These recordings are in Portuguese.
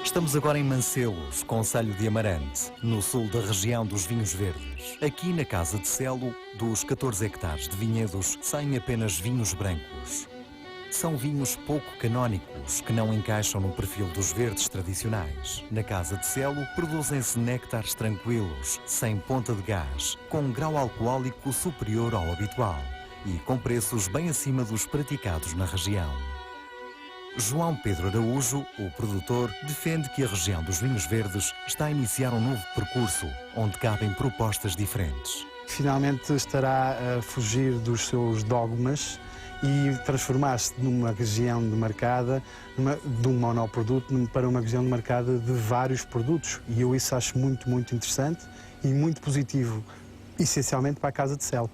Estamos agora em Mancelos, concelho de Amarante, no sul da região dos vinhos verdes. Aqui na Casa de Celo, dos 14 hectares de vinhedos, saem apenas vinhos brancos. São vinhos pouco canónicos, que não encaixam no perfil dos verdes tradicionais. Na Casa de Celo, produzem-se néctares tranquilos, sem ponta de gás, com um grau alcoólico superior ao habitual e com preços bem acima dos praticados na região. João Pedro Araújo, o produtor, defende que a região dos vinhos verdes está a iniciar um novo percurso, onde cabem propostas diferentes. Finalmente estará a fugir dos seus dogmas e transformar-se numa região demarcada, de um monoproduto, para uma região demarcada de vários produtos. E eu isso acho muito, muito interessante e muito positivo, essencialmente para a Casa de Celo.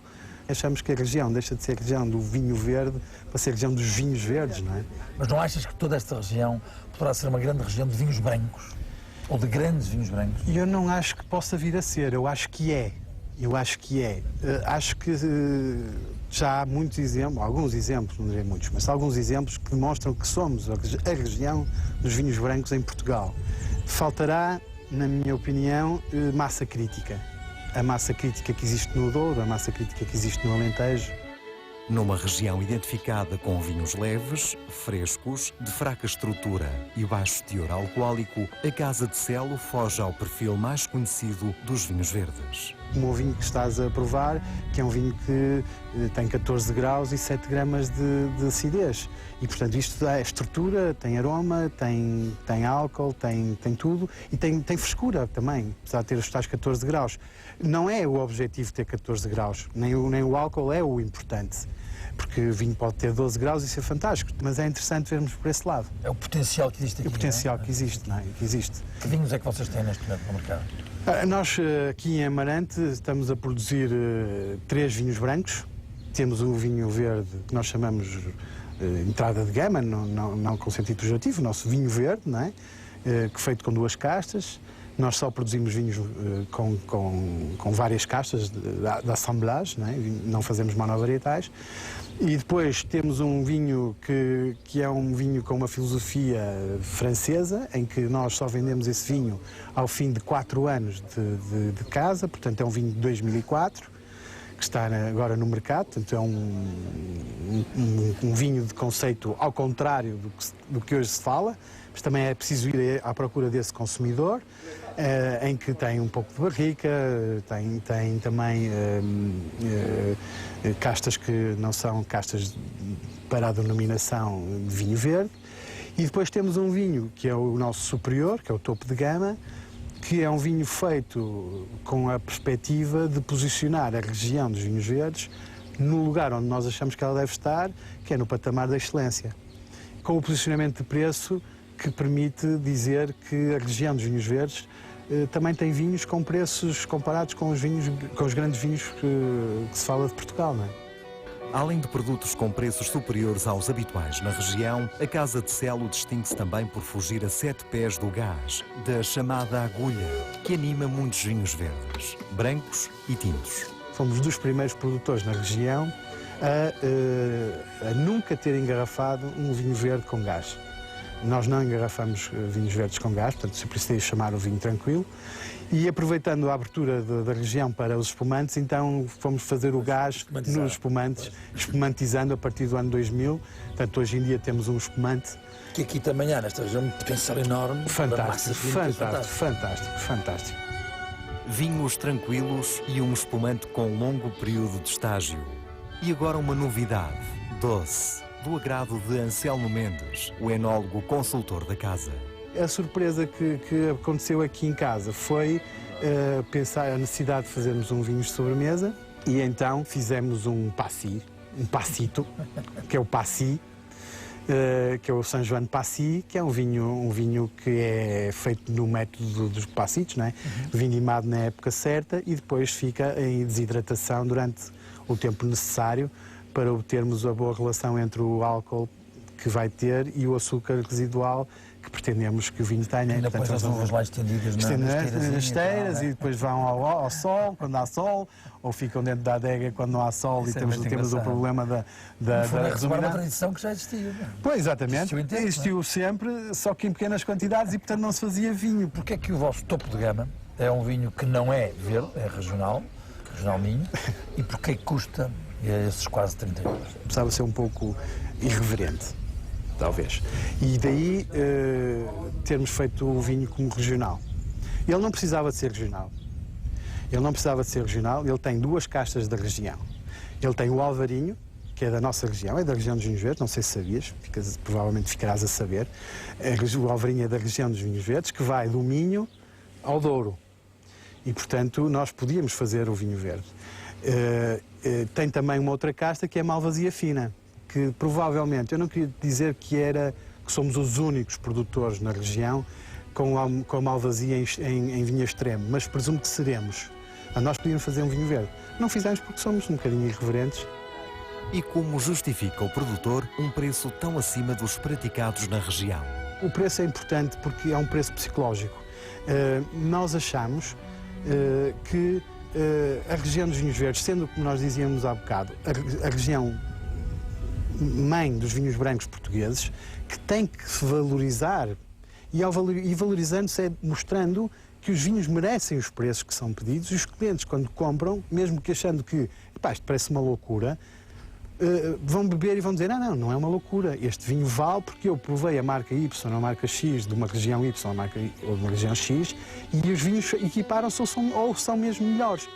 Achamos que a região deixa de ser a região do vinho verde para ser a região dos vinhos verdes, não é? Mas não achas que toda esta região poderá ser uma grande região de vinhos brancos? Ou de grandes vinhos brancos? Eu não acho que possa vir a ser, eu acho que é. Acho que já há muitos exemplos, alguns exemplos, não direi muitos, mas alguns exemplos que demonstram que somos a região dos vinhos brancos em Portugal. Faltará, na minha opinião, massa crítica. A massa crítica que existe no Douro, a massa crítica que existe no Alentejo. Numa região identificada com vinhos leves, frescos, de fraca estrutura e baixo teor alcoólico, a Casa de Celo foge ao perfil mais conhecido dos vinhos verdes. O vinho que estás a provar, que é um vinho que tem 14 graus e 7 gramas de acidez. E, portanto, isto é estrutura, tem aroma, tem álcool, tem tudo e tem frescura também, apesar de ter os tais 14 graus. Não é o objetivo ter 14 graus, nem o álcool é o importante. Porque o vinho pode ter 12 graus e ser fantástico, mas é interessante vermos por esse lado. É o potencial que existe aqui. O potencial que existe, não é? Que existe. Que vinhos é que vocês têm neste momento no mercado? Nós aqui em Amarante estamos a produzir 3 vinhos brancos. Temos um vinho verde que nós chamamos entrada de gama, não com sentido pejorativo, o nosso vinho verde, não é? Que feito com 2 castas. Nós só produzimos vinhos com várias castas de assemblage, não fazemos monovarietais. E depois temos um vinho que é um vinho com uma filosofia francesa, em que nós só vendemos esse vinho ao fim de 4 anos de casa, portanto é um vinho de 2004, que está agora no mercado, portanto é um vinho de conceito ao contrário do que hoje se fala, mas também é preciso ir à procura desse consumidor, em que tem um pouco de barrica, tem também castas que não são castas para a denominação de vinho verde. E depois temos um vinho que é o nosso superior, que é o topo de gama, que é um vinho feito com a perspectiva de posicionar a região dos vinhos verdes no lugar onde nós achamos que ela deve estar, que é no patamar da excelência. Com o posicionamento de preço que permite dizer que a região dos vinhos verdes também tem vinhos com preços comparados com os grandes vinhos que se fala de Portugal, não é? Além de produtos com preços superiores aos habituais na região, a Casa de Celo distingue-se também por fugir a 7 pés do gás, da chamada agulha, que anima muitos vinhos verdes, brancos e tintos. Fomos dos primeiros produtores na região a nunca ter engarrafado um vinho verde com gás. Nós não engarrafamos vinhos verdes com gás, portanto se precisa chamar o vinho tranquilo. E aproveitando a abertura da região para os espumantes, então fomos fazer o gás nos espumantes, espumantizando a partir do ano 2000. Portanto, hoje em dia temos um espumante... Que aqui também há, nesta região, um potencial enorme. Fantástico, fantástico. Vinhos tranquilos e um espumante com longo período de estágio. E agora uma novidade, doce, do agrado de Anselmo Mendes, o enólogo consultor da casa. A surpresa que aconteceu aqui em casa foi pensar a necessidade de fazermos um vinho de sobremesa e então fizemos um passito, que é o passi, que é o São João de Passy, que é um vinho que é feito no método dos passitos, não é? Vindimado na época certa e depois fica em desidratação durante o tempo necessário para obtermos a boa relação entre o álcool que vai ter e o açúcar residual que pretendemos que o vinho tenha. Ainda depois as uvas lá estendidas nas nas esteiras e depois vão ao sol, quando há sol, ou ficam dentro da adega quando não há sol. Isso e é temos o problema da retomar uma tradição que já existia. Pois, exatamente. Existiu sempre, só que em pequenas quantidades e, portanto, não se fazia vinho. Porquê é que o vosso topo de gama é um vinho que não é verde, é regional Minho, e porquê que custa esses quase 30 euros? Precisava ser um pouco irreverente, talvez. E daí termos feito o vinho como regional. Ele não precisava de ser regional. Ele tem 2 castas da região. Ele tem o Alvarinho, que é da nossa região, é da região dos vinhos verdes, não sei se sabias, provavelmente ficarás a saber. O Alvarinho é da região dos vinhos verdes, que vai do Minho ao Douro. E, portanto, nós podíamos fazer o vinho verde. Tem também uma outra casta que é a Malvasia Fina, que provavelmente, eu não queria dizer que somos os únicos produtores na região com a Malvasia em vinho extremo, mas presumo que seremos. Nós podíamos fazer um vinho verde. Não fizemos porque somos um bocadinho irreverentes. E como justifica o produtor um preço tão acima dos praticados na região? O preço é importante porque é um preço psicológico. Nós achamos que a região dos vinhos verdes, sendo como nós dizíamos há bocado, a região mãe dos vinhos brancos portugueses, que tem que se valorizar, e valorizando-se é mostrando que os vinhos merecem os preços que são pedidos, e os clientes, quando compram, mesmo que achando que isto parece uma loucura, vão beber e vão dizer, não é uma loucura, este vinho vale porque eu provei a marca Y, a marca X de uma região Y, ou de uma região X, e os vinhos equiparam-se ou são mesmo melhores.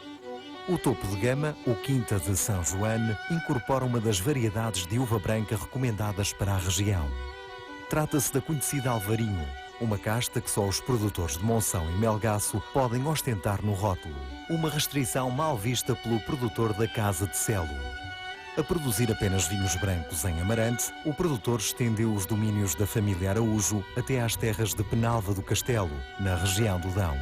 O topo de gama, o Quinta de São João, incorpora uma das variedades de uva branca recomendadas para a região. Trata-se da conhecida Alvarinho, uma casta que só os produtores de Monção e Melgaço podem ostentar no rótulo, uma restrição mal vista pelo produtor da Casa de Celo. A produzir apenas vinhos brancos em Amarante, o produtor estendeu os domínios da família Araújo até às terras de Penalva do Castelo, na região do Dão.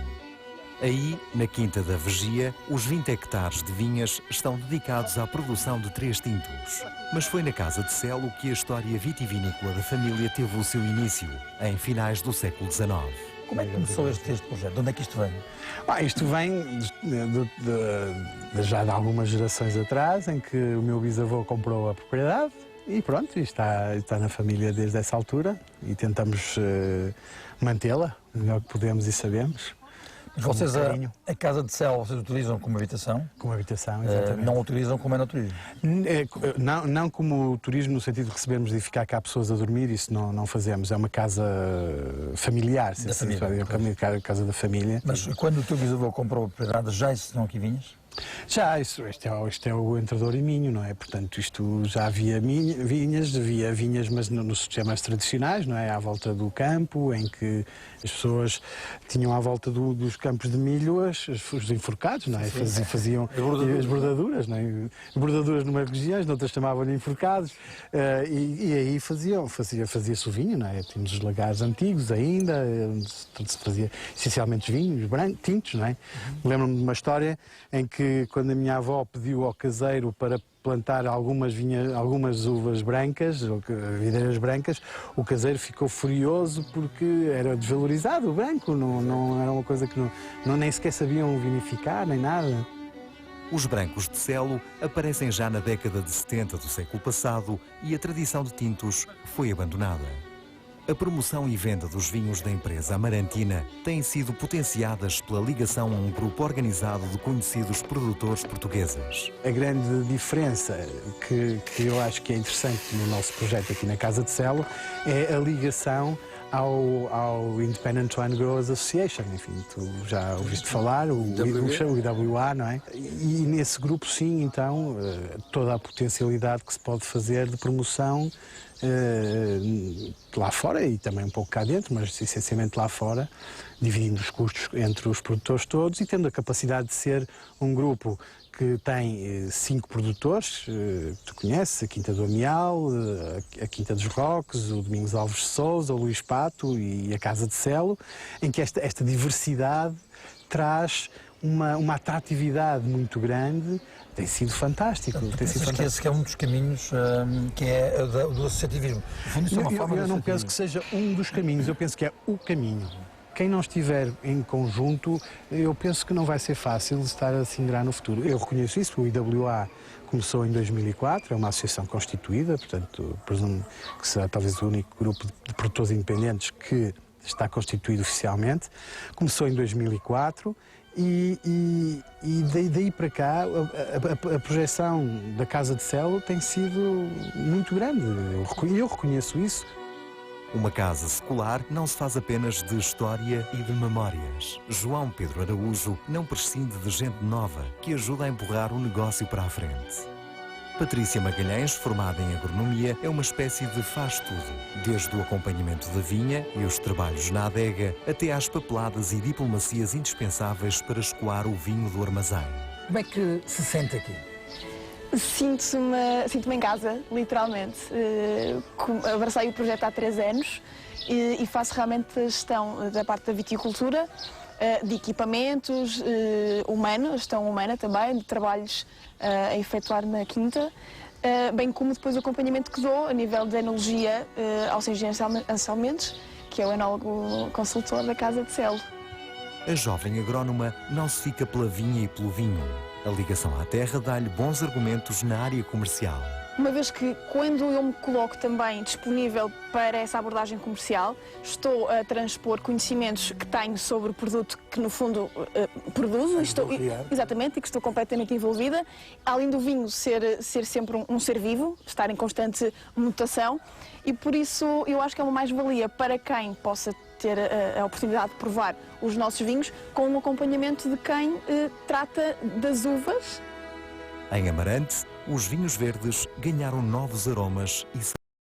Aí, na Quinta da Vegia, os 20 hectares de vinhas estão dedicados à produção de 3 tintos. Mas foi na Casa de Celo que a história vitivinícola da família teve o seu início, em finais do século XIX. Como é que começou este projeto? De onde é que isto vem? Isto vem já de algumas gerações atrás, em que o meu bisavô comprou a propriedade e pronto, está na família desde essa altura e tentamos mantê-la o melhor que podemos e sabemos. Mas vocês, a Casa de Celo, vocês utilizam como habitação? Como habitação, exatamente. Não utilizam como enoturismo? Não como turismo, no sentido de recebermos e ficar cá pessoas a dormir, isso não fazemos. É uma casa familiar, da família, casa da família. Mas quando o teu bisavô comprou a propriedade, já existiam aqui vinhas? Já, este é o Entrador e Minho, não é? Portanto, isto já havia vinhas, mas nos sistemas tradicionais, não é? À volta do campo, em que as pessoas tinham à volta dos campos de milho os enforcados, não é? Faziam as bordaduras, não é? Bordaduras numas regiões, noutras chamavam-lhe enforcados, e aí fazia-se o vinho, não é? Tínhamos os lagares antigos ainda, onde se fazia essencialmente vinhos tintos, não é? Lembro-me de uma história em que quando a minha avó pediu ao caseiro para plantar algumas uvas brancas, videiras brancas, o caseiro ficou furioso porque era desvalorizado o branco, não era uma coisa que nem sequer sabiam vinificar, nem nada. Os brancos de Celo aparecem já na década de 70 do século passado e a tradição de tintos foi abandonada. A promoção e venda dos vinhos da empresa amarantina têm sido potenciadas pela ligação a um grupo organizado de conhecidos produtores portugueses. A grande diferença que eu acho que é interessante no nosso projeto aqui na Casa de Celo é a ligação ao Independent Wine Growers Association, enfim, tu já ouviste falar, o IWA, não é? E nesse grupo, sim, então, toda a potencialidade que se pode fazer de promoção lá fora e também um pouco cá dentro, mas essencialmente lá fora, dividindo os custos entre os produtores todos e tendo a capacidade de ser um grupo que tem 5 produtores, tu conheces, a Quinta do Amial, a Quinta dos Roques, o Domingos Alves de Sousa, o Luís Pato e a Casa de Celo, em que esta diversidade traz uma atratividade muito grande. Tem sido fantástico. Tem sido fantástico. Que esse que é um dos caminhos que é do associativismo. No fundo, isso é uma forma Eu de não penso que seja um dos caminhos, eu penso que é o caminho. Quem não estiver em conjunto, eu penso que não vai ser fácil estar a se ingrar no futuro. Eu reconheço isso, o IWA começou em 2004, é uma associação constituída, portanto, presumo que será talvez o único grupo de produtores independentes que está constituído oficialmente. Começou em 2004 e daí para cá a projeção da Casa de Celo tem sido muito grande. Eu reconheço isso. Uma casa secular não se faz apenas de história e de memórias. João Pedro Araújo não prescinde de gente nova que ajuda a empurrar o negócio para a frente. Patrícia Magalhães, formada em agronomia, é uma espécie de faz-tudo, desde o acompanhamento da vinha e os trabalhos na adega, até às papeladas e diplomacias indispensáveis para escoar o vinho do armazém. Como é que se sente aqui? Sinto-me em casa, literalmente. Abracei o projeto há 3 anos e faço realmente a gestão da parte da viticultura, de equipamentos, a gestão humana também, de trabalhos a efetuar na quinta, bem como depois o acompanhamento que dou a nível de enologia ao Sr. Engenheiro Anselmo Mendes, que é o enólogo consultor da Casa de Celo. A jovem agrónoma não se fica pela vinha e pelo vinho. A ligação à terra dá-lhe bons argumentos na área comercial. Uma vez que, quando eu me coloco também disponível para essa abordagem comercial, estou a transpor conhecimentos que tenho sobre o produto que, no fundo, produzo, exatamente, e que estou completamente envolvida, além do vinho ser sempre um ser vivo, estar em constante mutação, e por isso eu acho que é uma mais-valia para quem possa ter a oportunidade de provar os nossos vinhos com um acompanhamento de quem trata das uvas. Em Amarante, os vinhos verdes ganharam novos aromas e